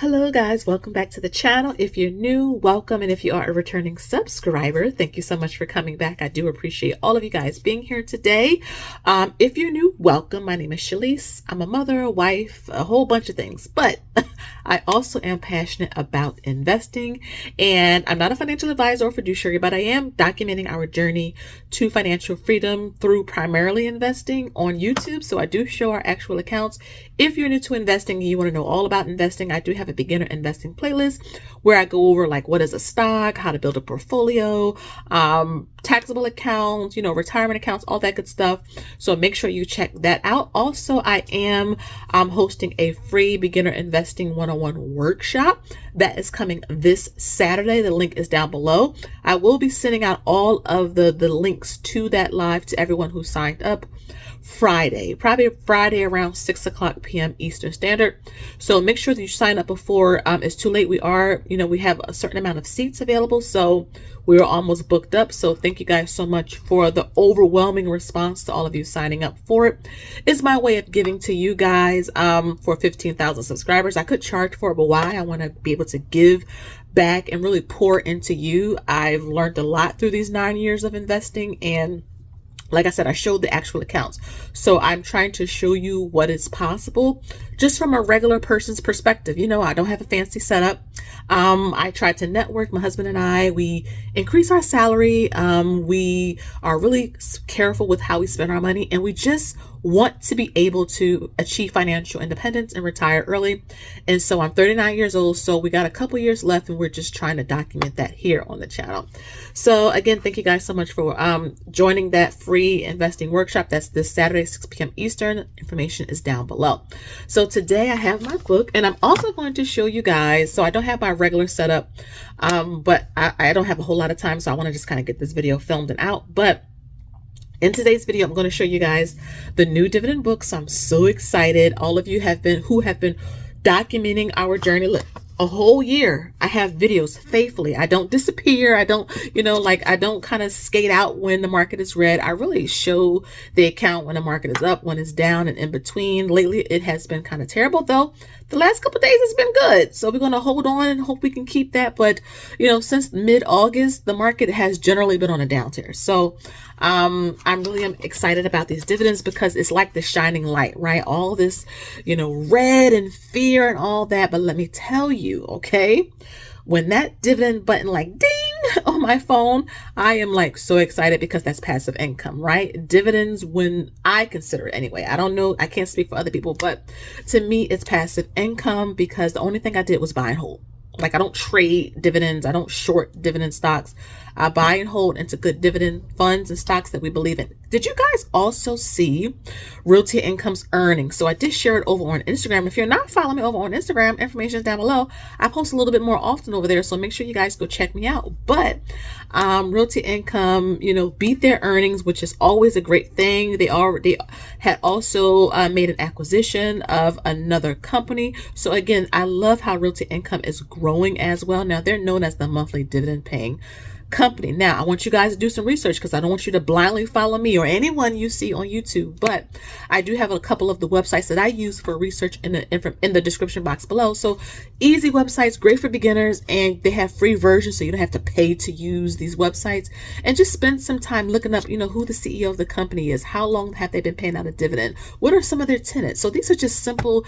Hello guys, welcome back to the channel. If you're new, welcome, and if you are a returning subscriber, thank you so much for coming back. I do appreciate all of you guys being here today. If you're new, welcome. My name is Shalise. I'm a mother, a wife, a whole bunch of things, but I also am passionate about investing, and I'm not a financial advisor or fiduciary, but I am documenting our journey to financial freedom through primarily investing on YouTube. So I do show our actual accounts. If you're new to investing and you want to know all about investing, I do have a beginner investing playlist where I go over like what is a stock, how to build a portfolio, taxable accounts, retirement accounts, all that good stuff. So make sure you check that out. Also, I am hosting a free beginner investing 101 workshop that is coming this Saturday. The link is down below. I will be sending out all of the links to that live to everyone who signed up probably Friday around 6 p.m. Eastern Standard. So make sure that you sign up before it's too late. We have a certain amount of seats available, so we're almost booked up. So thank you guys so much for the overwhelming response to all of you signing up for it. It's my way of giving to you guys for 15,000 subscribers. I could charge for it, but why? I want to be able to give back and really pour into you. I've learned a lot through these 9 years of investing, and like I said, I showed the actual accounts. So I'm trying to show you what is possible just from a regular person's perspective. I don't have a fancy setup. I try to network. My husband and I, we increase our salary. We are really careful with how we spend our money, and we just want to be able to achieve financial independence and retire early. And so I'm 39 years old, so we got a couple years left, and we're just trying to document that here on the channel. So again, thank you guys so much for joining that free investing workshop. That's this Saturday, 6 p.m. Eastern. Information is down below. So today I have my book, and I'm also going to show you guys, so I don't have my regular setup, but I don't have a whole lot of time, so I want to just kind of get this video filmed and out. But in today's video, I'm going to show you guys the new dividend book. So I'm so excited. All of you who have been documenting our journey a whole year. I have videos faithfully. I don't disappear. I don't, I don't kind of skate out when the market is red. I really show the account when the market is up, when it's down, and in between. Lately, it has been kind of terrible, though. The last couple of days has been good. So we're going to hold on and hope we can keep that. But, since mid-August, the market has generally been on a downturn. So I'm really excited about these dividends because it's like the shining light, right? All this, red and fear and all that. But let me tell you, okay, when that dividend button like ding on my phone, I am like so excited because that's passive income, right? Dividends, when I consider it anyway, I don't know, I can't speak for other people, but to me, it's passive income because the only thing I did was buy and hold. Like, I don't trade dividends. I don't short dividend stocks. I buy and hold into good dividend funds and stocks that we believe in. Did you guys also see Realty Income's earnings? So I did share it over on Instagram. If you're not following me over on Instagram, information is down below. I post a little bit more often over there, so make sure you guys go check me out. But Realty Income, beat their earnings, which is always a great thing. They had also made an acquisition of another company. So again, I love how Realty Income is growing as well. Now, they're known as the monthly dividend paying company. Now, I want you guys to do some research because I don't want you to blindly follow me or anyone you see on YouTube, but I do have a couple of the websites that I use for research in the description box below. So easy websites, great for beginners, and they have free versions, so you don't have to pay to use these websites. And just spend some time looking up, who the CEO of the company is, how long have they been paying out a dividend, what are some of their tenants. So these are just simple,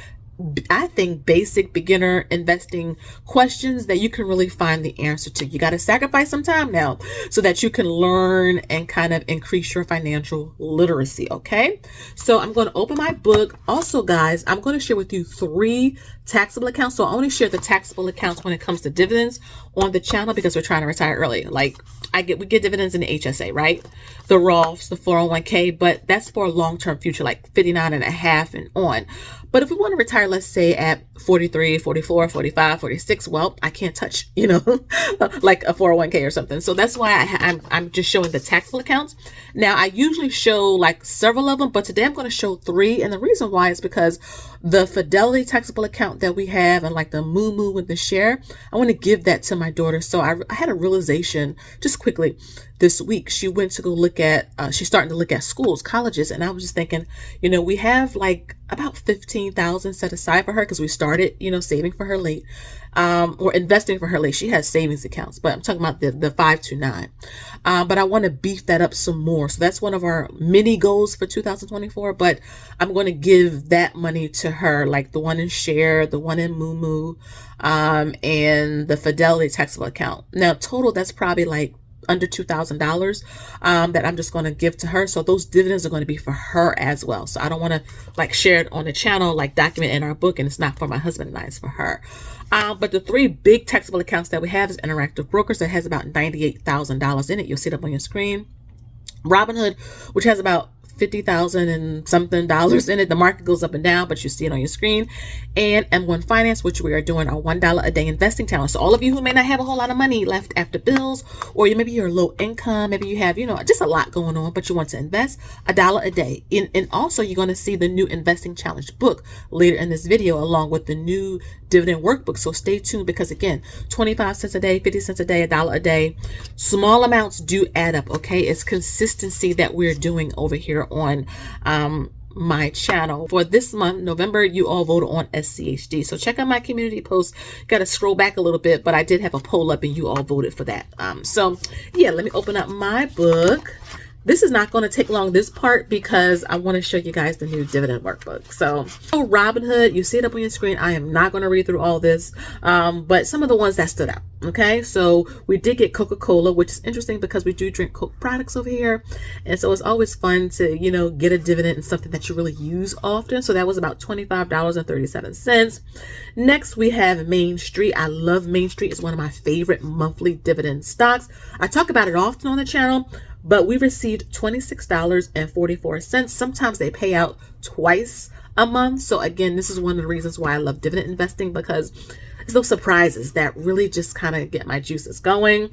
I think, basic beginner investing questions that you can really find the answer to. You got to sacrifice some time now so that you can learn and kind of increase your financial literacy. Okay, so I'm going to open my book. Also, guys, I'm going to share with you 3 taxable accounts. So I only share the taxable accounts when it comes to dividends on the channel because we're trying to retire early. Like we get dividends in the HSA, right? The Roths, the 401k, but that's for a long-term future, like 59 and a half and on. But if we want to retire, let's say at 43, 44, 45, 46, well, I can't touch, like a 401k or something. So that's why I'm just showing the taxable accounts. Now, I usually show like several of them, but today I'm going to show 3. And the reason why is because the Fidelity taxable account that we have and like the Moo with the share, I want to give that to my daughter. So I had a realization just quickly. this week she went to go look at, she's starting to look at schools, colleges. And I was just thinking, we have like about 15,000 set aside for her because we started, saving for her late, or investing for her late. She has savings accounts, but I'm talking about the 529. But I want to beef that up some more. So that's one of our mini goals for 2024. But I'm going to give that money to her, like the one in Share, the one in Moo, and the Fidelity taxable account. Now, total, that's probably like under $2,000 that I'm just going to give to her. So those dividends are going to be for her as well. So I don't want to like share it on the channel, like document in our book, and it's not for my husband and I, it's for her. But the three big taxable accounts that we have is Interactive Brokers that has about $98,000 in it. You'll see it up on your screen. Robinhood, which has about 50,000 and something dollars in it. The market goes up and down, but you see it on your screen. And M1 Finance, which we are doing our $1 a day investing challenge. So all of you who may not have a whole lot of money left after bills, or maybe you're low income, maybe you have, just a lot going on, but you want to invest $1 a day. And also you're going to see the new investing challenge book later in this video, along with the new dividend workbook. So stay tuned, because again, 25 cents a day, 50 cents a day, $1 a day, small amounts do add up. Okay. It's consistency that we're doing over here on my channel. For this month, November, you all voted on SCHD. So check out my community post. Got to scroll back a little bit, but I did have a poll up and you all voted for that. So yeah, let me open up my book. This is not going to take long, this part, because I want to show you guys the new dividend workbook. So Robinhood, you see it up on your screen. I am not going to read through all this, but some of the ones that stood out. Okay, so we did get Coca-Cola, which is interesting because we do drink Coke products over here. And so it's always fun to, get a dividend in something that you really use often. So that was about $25.37. Next, we have Main Street. I love Main Street. It's one of my favorite monthly dividend stocks. I talk about it often on the channel, but we received $26.44. Sometimes they pay out twice a month. So again, this is one of the reasons why I love dividend investing, because there's those surprises that really just kind of get my juices going.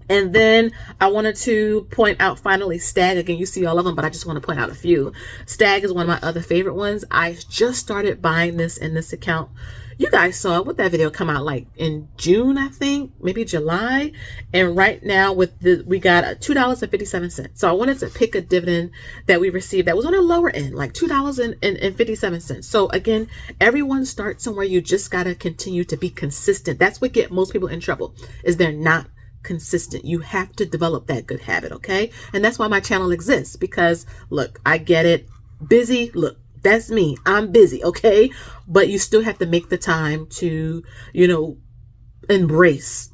And then I wanted to point out finally Stag. Again, you see all of them, but I just want to point out a few. Stag is one of my other favorite ones. I just started buying this in this account. You guys saw what that video come out like in June, I think, maybe July. And right now we got $2.57. So I wanted to pick a dividend that we received that was on the lower end, like $2.57. So again, everyone starts somewhere. You just got to continue to be consistent. That's what gets most people in trouble, is they're not consistent. You have to develop that good habit. Okay. And that's why my channel exists, because look, I get it. Busy. Look, that's me. I'm busy. Okay. But you still have to make the time to, embrace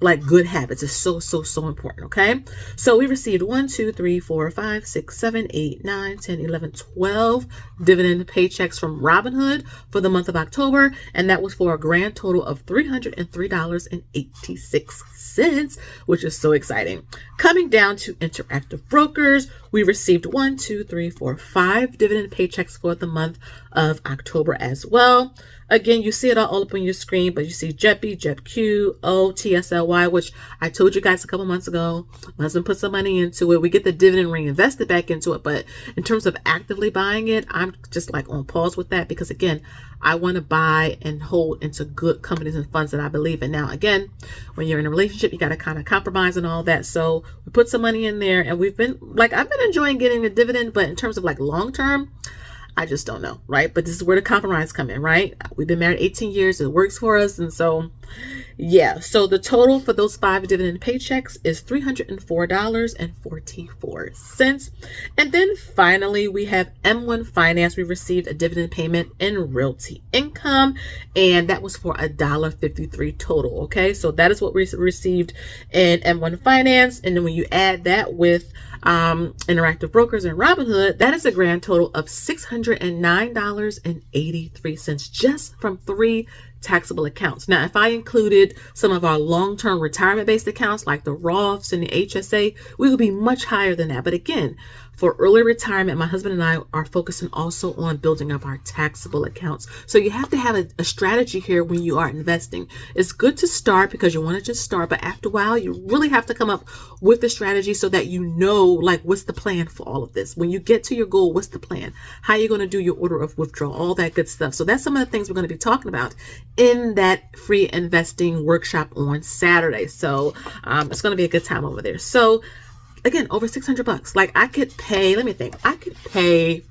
like good habits. Is so important. Okay. So we received 1, 2, 3, 4, 5, 6, 7, 8, 9, 10, 11, 12 dividend paychecks from Robinhood for the month of October. And that was for a grand total of $303.86, which is so exciting. Coming down to Interactive Brokers, we received 1, 2, 3, 4, 5 dividend paychecks for the month of October as well. Again, you see it all up on your screen, but you see JEPi, JEPQ, TSLY, which I told you guys a couple months ago. My husband put some money into it. We get the dividend reinvested back into it. But in terms of actively buying it, I'm just like on pause with that, because again, I want to buy and hold into good companies and funds that I believe in. Now, again, when you're in a relationship, you got to kind of compromise and all that. So we put some money in there, and I've been enjoying getting a dividend, but in terms of like long term, I just don't know, right? But this is where the compromise come in, right? We've been married 18 years. It works for us. And so, yeah. So the total for those 5 dividend paychecks is $304.44. And then finally, we have M1 Finance. We received a dividend payment in Realty Income, and that was for $1.53 total. Okay. So that is what we received in M1 Finance. And then when you add that with Interactive Brokers and Robinhood, that is a grand total of $609.83 just from 3 taxable accounts. Now, if I included some of our long-term retirement-based accounts like the Roths and the HSA, we would be much higher than that. But again, for early retirement, my husband and I are focusing also on building up our taxable accounts. So you have to have a strategy here when you are investing. It's good to start because you want to just start, but after a while, you really have to come up with the strategy so that you know, like, what's the plan for all of this? When you get to your goal, what's the plan? How are you going to do your order of withdrawal? All that good stuff. So that's some of the things we're going to be talking about in that free investing workshop on Saturday. So it's going to be a good time over there. So again, over $600. Like, I could pay, let me think, I could pay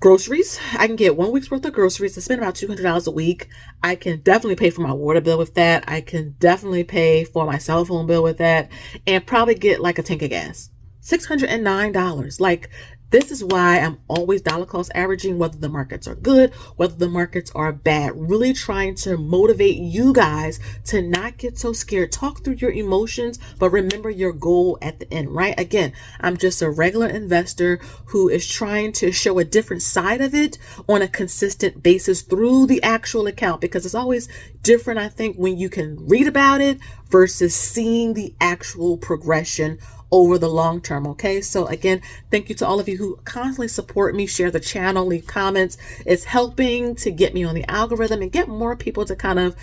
groceries. I can get 1 week's worth of groceries and spend about $200 a week. I can definitely pay for my water bill with that. I can definitely pay for my cell phone bill with that, and probably get like a tank of gas. $609. Like, this is why I'm always dollar cost averaging, whether the markets are good, whether the markets are bad, really trying to motivate you guys to not get so scared. Talk through your emotions, but remember your goal at the end, right? Again, I'm just a regular investor who is trying to show a different side of it on a consistent basis through the actual account, because it's always different, I think, when you can read about it versus seeing the actual progression over the long term. Okay. So again, thank you to all of you who constantly support me, share the channel, leave comments. It's helping to get me on the algorithm and get more people to kind of,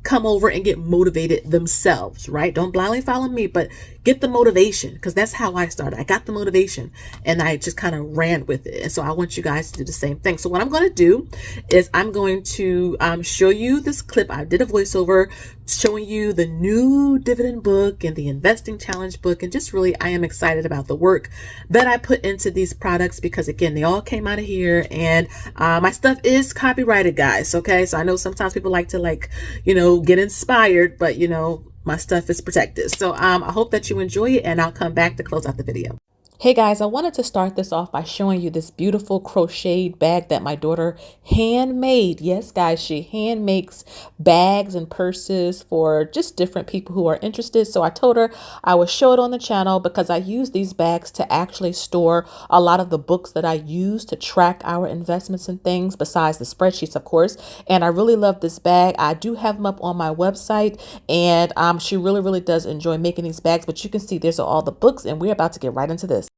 come over and get motivated themselves, right? Don't blindly follow me, but get the motivation, because that's how I started. I got the motivation and I just kind of ran with it. And so I want you guys to do the same thing. So what I'm going to do is I'm going to show you this clip. I did a voiceover showing you the new Dividend Book and the Investing Challenge book, and just really I am excited about the work that I put into these products, because again, they all came out of here, and my stuff is copyrighted, guys. Okay, so I know sometimes people like to get inspired, but my stuff is protected. So I hope that you enjoy it, and I'll come back to close out the video. Hey guys, I wanted to start this off by showing you this beautiful crocheted bag that my daughter handmade. Yes, guys, she hand makes bags and purses for just different people who are interested. So I told her I would show it on the channel because I use these bags to actually store a lot of the books that I use to track our investments and things, besides the spreadsheets, of course. And I really love this bag. I do have them up on my website, and she really does enjoy making these bags. But you can see there's all the books, and we're about to get right into this.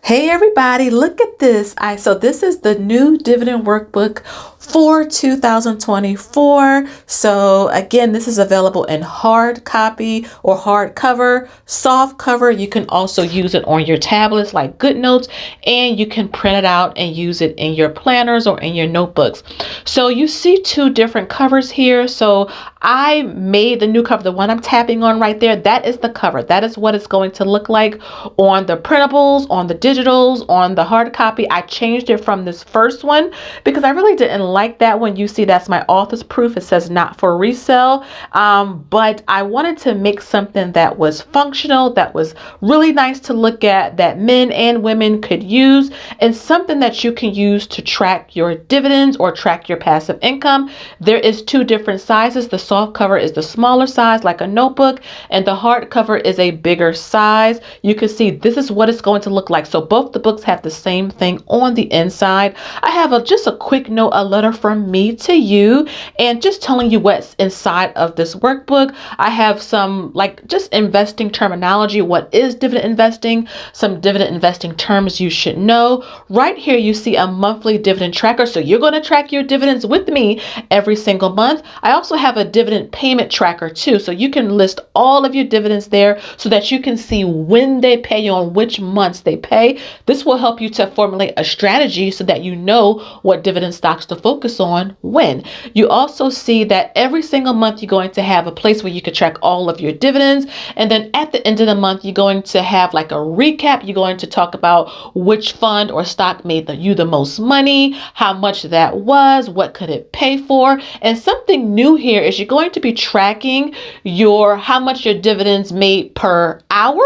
Hey everybody, look at this. So this is the new dividend workbook for 2024. So again, this is available in hard copy or hardcover, soft cover. You can also use it on your tablets like GoodNotes, and you can print it out and use it in your planners or in your notebooks. So you see two different covers here. So I made the new cover, the one I'm tapping on right there. That is the cover. That is what it's going to look like on the printables, on the digitals, on the hard copy. I changed it from this first one because I really didn't like that one. You see, that's my author's proof. It says not for resale. But I wanted to make something that was functional, that was really nice to look at, that men and women could use, and something that you can use to track your dividends or track your passive income. There is two different sizes. The soft cover is the smaller size, like a notebook, and the hard cover is a bigger size. You can see this is what it's going to look like. So both the books have the same thing on the inside. I have just a quick note, a letter from me to you, and just telling you what's inside of this workbook. I have some just investing terminology. What is dividend investing? Some dividend investing terms you should know. Right here you see a monthly dividend tracker. So you're going to track your dividends with me every single month. I also have a dividend payment tracker too. So you can list all of your dividends there so that you can see when they pay you, on which months they pay. This will help you to formulate a strategy so that you know what dividend stocks to focus on when. You also see that every single month you're going to have a place where you can track all of your dividends. And then at the end of the month, you're going to have like a recap. You're going to talk about which fund or stock made you the most money, how much that was, what could it pay for. And something new here is you're going to be tracking how much your dividends made per hour.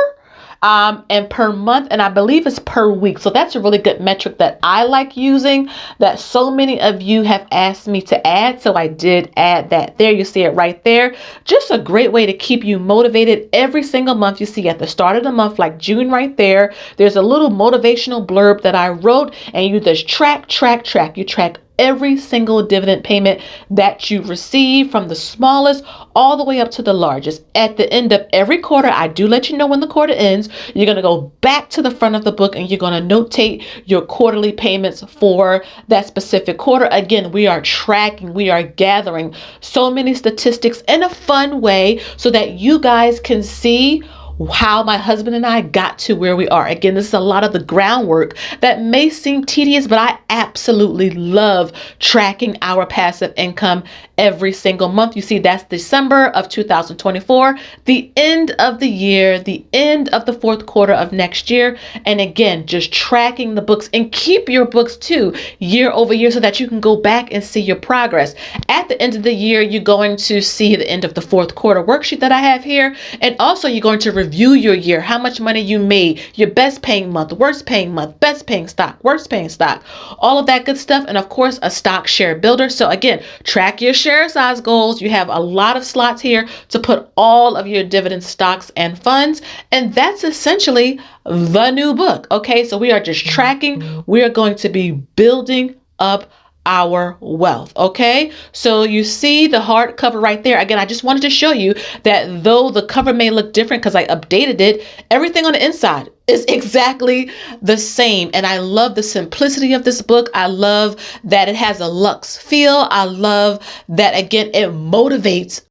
And per month, and I believe it's per week. So that's a really good metric that I like using, that so many of you have asked me to add. So I did add that there. You see it right there. Just a great way to keep you motivated every single month. You see at the start of the month, like June right there, there's a little motivational blurb that I wrote, and you just track. You track every single dividend payment that you receive, from the smallest all the way up to the largest. At the end of every quarter, I do let you know when the quarter ends. You're going to go back to the front of the book and you're going to notate your quarterly payments for that specific quarter. Again, we are tracking, we are gathering so many statistics in a fun way so that you guys can see how my husband and I got to where we are. Again, this is a lot of the groundwork that may seem tedious, but I absolutely love tracking our passive income every single month. You see, that's December of 2024, the end of the year, the end of the fourth quarter of next year. And again, just tracking the books, and keep your books too year over year so that you can go back and see your progress. At the end of the year, you're going to see the end of the fourth quarter worksheet that I have here. And also you're going to review your year, how much money you made, your best paying month, worst paying month, best paying stock, worst paying stock, all of that good stuff. And of course, a stock share builder. So again, track your share size goals. You have a lot of slots here to put all of your dividend stocks and funds. And that's essentially the new book. Okay, so we are just tracking. We are going to be building up our wealth. Okay, so you see the hardcover right there. Again, I just wanted to show you that though the cover may look different because I updated it, everything on the inside is exactly the same. And I love the simplicity of this book. I love that it has a luxe feel. I love that, again, it motivates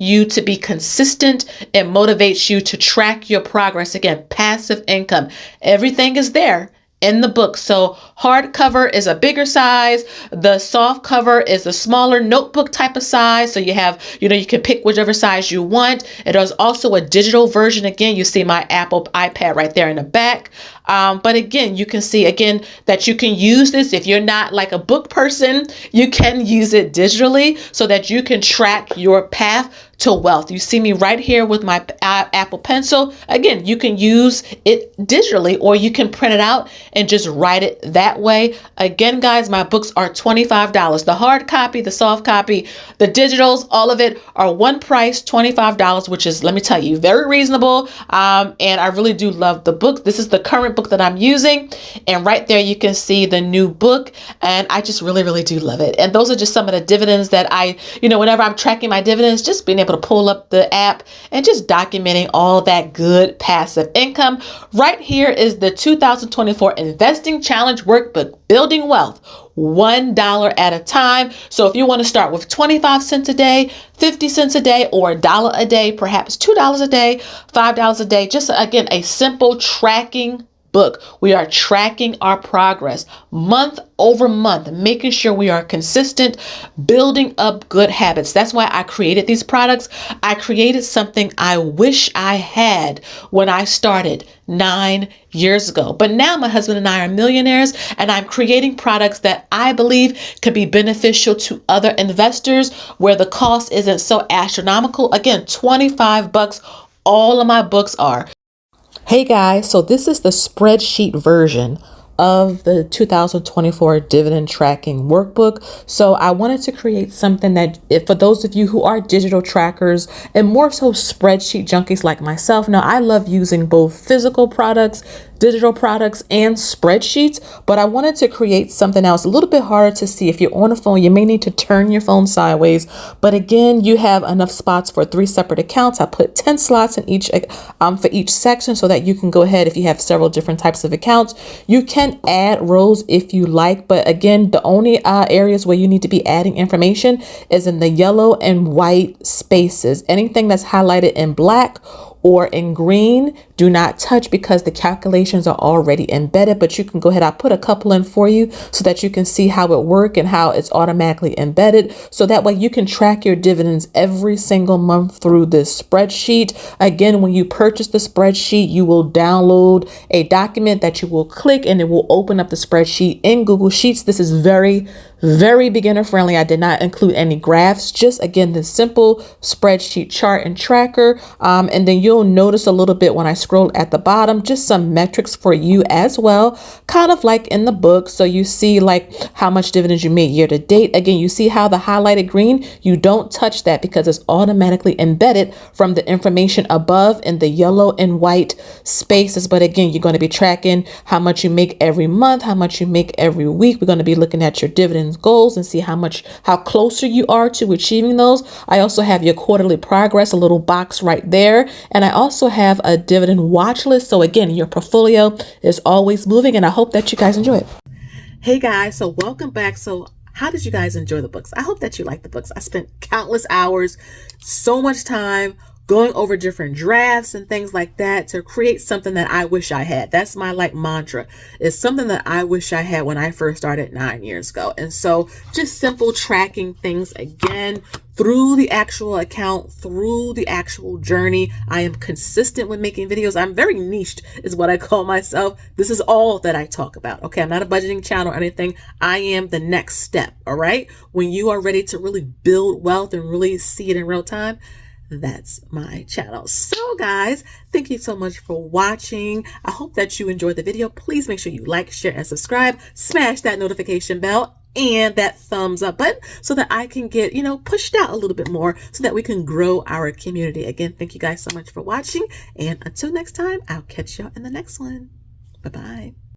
you to be consistent. It motivates you to track your progress. Again, passive income. Everything is there in the book. So hardcover is a bigger size. The soft cover is a smaller notebook type of size. So you have, you can pick whichever size you want. It is also a digital version. Again, you see my Apple iPad right there in the back. But again, you can see again that you can use this. If you're not like a book person, you can use it digitally so that you can track your path to wealth. You see me right here with my Apple Pencil. Again, you can use it digitally, or you can print it out and just write it that way. Again, guys, my books are $25. The hard copy, the soft copy, the digitals, all of it are one price, $25, which is, let me tell you, very reasonable. And I really do love the book. This is the current book that I'm using. And right there, you can see the new book. And I just really, really do love it. And those are just some of the dividends that I, whenever I'm tracking my dividends, just being able to pull up the app and just documenting all that good passive income. Right here is the 2024 Investing Challenge Workbook, Building Wealth, $1 at a time. So if you want to start with 25 cents a day, 50 cents a day, or $1 a day, perhaps $2 a day, $5 a day, just again, a simple tracking book. We are tracking our progress month over month, making sure we are consistent, building up good habits. That's why I created these products. I created something I wish I had when I started 9 years ago. But now my husband and I are millionaires, and I'm creating products that I believe could be beneficial to other investors where the cost isn't so astronomical. Again, $25, all of my books are. Hey guys, so this is the spreadsheet version of the 2024 dividend tracking workbook. So I wanted to create something that, for those of you who are digital trackers and more so spreadsheet junkies like myself, now I love using both physical products, digital products, and spreadsheets, but I wanted to create something else a little bit harder to see. If you're on a phone, you may need to turn your phone sideways, but again, you have enough spots for 3 separate accounts. I put 10 slots in each for each section so that you can go ahead, if you have several different types of accounts, you can add rows if you like. But again, the only areas where you need to be adding information is in the yellow and white spaces. Anything that's highlighted in black or in green, do not touch, because the calculations are already embedded. But you can go ahead, I'll put a couple in for you so that you can see how it works and how it's automatically embedded. So that way you can track your dividends every single month through this spreadsheet. Again, when you purchase the spreadsheet, you will download a document that you will click and it will open up the spreadsheet in Google Sheets. This is very beginner friendly. I did not include any graphs, just again, the simple spreadsheet chart and tracker. And then you'll you'll notice a little bit when I scroll at the bottom, just some metrics for you as well, kind of like in the book. So you see like how much dividends you made year to date. Again, you see how the highlighted green, you don't touch that because it's automatically embedded from the information above in the yellow and white spaces. But again, you're going to be tracking how much you make every month, how much you make every week. We're going to be looking at your dividends goals and see how closer you are to achieving those. I also have your quarterly progress, a little box right there. And I also have a dividend watch list. So again, your portfolio is always moving, and I hope that you guys enjoy it. Hey guys, so welcome back. So how did you guys enjoy the books? I hope that you like the books. I spent countless hours, so much time going over different drafts and things like that to create something that I wish I had. That's my mantra. It's something that I wish I had when I first started 9 years ago. And so just simple tracking things again through the actual account, through the actual journey. I am consistent with making videos. I'm very niched is what I call myself. This is all that I talk about. Okay. I'm not a budgeting channel or anything. I am the next step. All right. When you are ready to really build wealth and really see it in real time, that's my channel. So guys, thank you so much for watching. I hope that you enjoyed the video. Please make sure you like, share, and subscribe. Smash that notification bell and that thumbs up button so that I can get, pushed out a little bit more so that we can grow our community. Again, thank you guys so much for watching. And until next time, I'll catch y'all in the next one. Bye-bye.